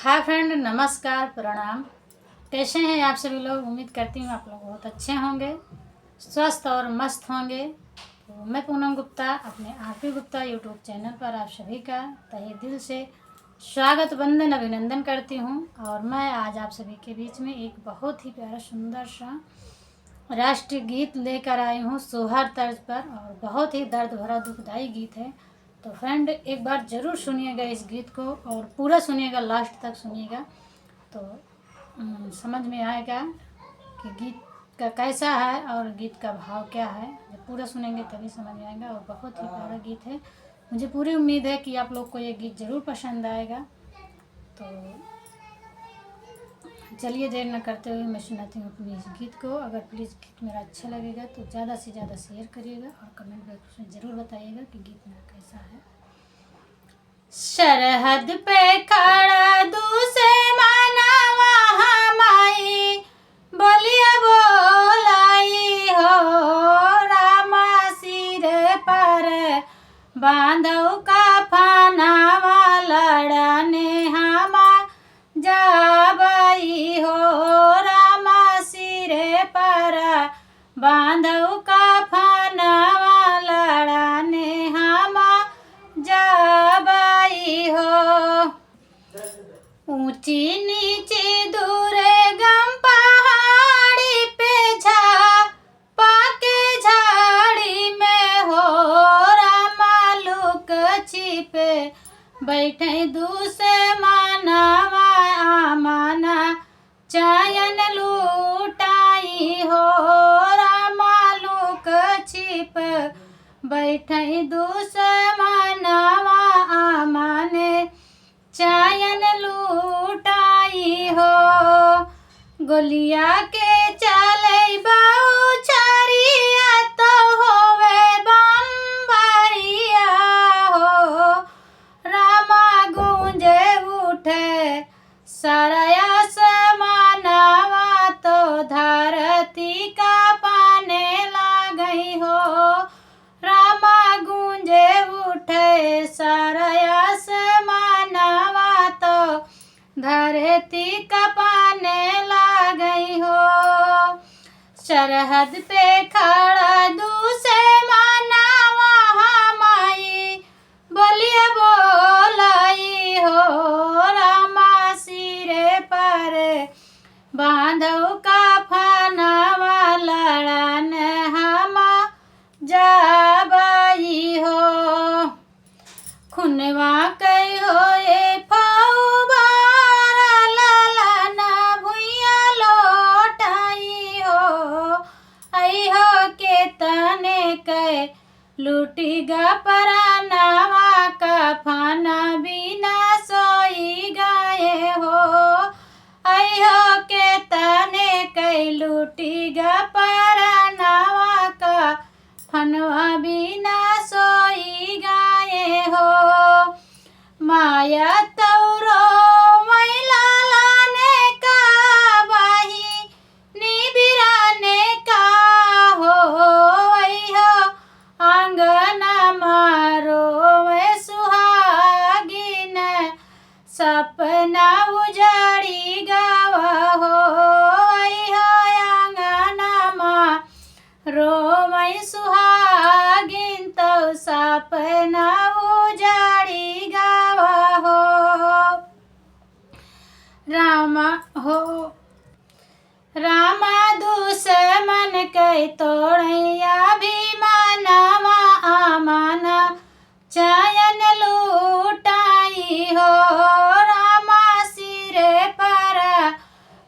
Hi friend, नमस्कार, प्रणाम। कैसे हैं आप सभी लोग? उम्मीद करती हूँ आप लोग बहुत अच्छे होंगे, स्वस्थ और मस्त होंगे। तो मैं पूनम गुप्ता अपने आरपी गुप्ता यूट्यूब चैनल पर आप सभी का तहे दिल से स्वागत वंदन अभिनंदन करती हूँ। और मैं आज आप सभी के बीच में एक बहुत ही प्यारा सुंदर सा राष्ट्रीय गीत लेकर आई हूँ सोहर तर्ज पर, और बहुत ही दर्द भरा दुखदाई गीत है। तो फ्रेंड, एक बार ज़रूर सुनिएगा इस गीत को और पूरा सुनिएगा, लास्ट तक सुनिएगा तो समझ में आएगा कि गीत का कैसा है और गीत का भाव क्या है। जब पूरा सुनेंगे तभी समझ में आएगा। और बहुत ही प्यारा गीत है। मुझे पूरी उम्मीद है कि आप लोग को ये गीत ज़रूर पसंद आएगा। तो चलिए देर न करते हुए मैं सुनाती हूँ अपने इस गीत को। अगर प्लीज़ गीत मेरा अच्छा लगेगा तो ज़्यादा से ज़्यादा शेयर करिएगा और कमेंट बॉक्स में ज़रूर बताइएगा कि गीत मेरा कैसा है। सरहद पे खड़ा दुश्मना वहाँ माई बोलिया बोलाई हो, रामा सिर पर बांधो का फानावा लड़ने हमा जाबई हो, रामा सिर पर बांधो का फानावा लड़ने हमा जाबई हो। ऊंची नीचे दूर गम पहाड़ी पे पाके झाड़ी में हो, रामा लुक छिपे बैठे दुश्मनवा आमना चयन लूटाई हो, रामा लुक छिप बैठे दुश्मनवा आमने चयन लूटाई हो। गोलिया के चले बाऊ छरिया तो होवे बम्बरिया हो, रामा गूंजे उठे सरया समानवा तो धरती का पाने लागई हो, रामा गूंजे उठे सरया समानवा तो धरती का पाने लागई हो। सरहद पे खड़ा दुश्मना वहाँ माई बोलिया बोलाई हो, रामा सिरे पर बांधो का फानावा लड़न हमा जाबई हो। खुनवा कई हो ये फाऊ बारा ललना भुइया लोटाई हो, आई हो के तने कै लूटी गा परानावा का फाना बिना सोई गाए हो, आई हो के तने कै लूटी गा परानावा का फनवा बिना सोई गाए हो। माया तौरो मैला लाने का बाही निबिराने का हो, वही हो आंगना मारो में सुहागिन सपना उजाड़ी गावा हो, वही हो आंगना मारो में सुहागिन तो सपना उजाड़ी गावा हो। रामा दुश्मन कई तोड़ैया भीमानवा आमना चयन लूटाई हो, रामा सिरे पर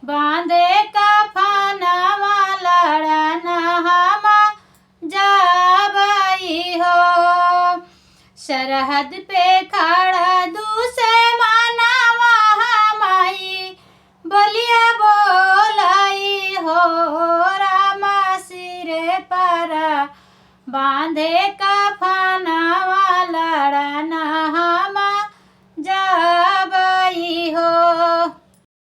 बांधे का फानावा लड़ना हमा जाबई हो। सरहद पे खड़ा दुश्मना वहाँ माई बोलिया बोलाई हो, रामा सिरे पर बांधे का फाना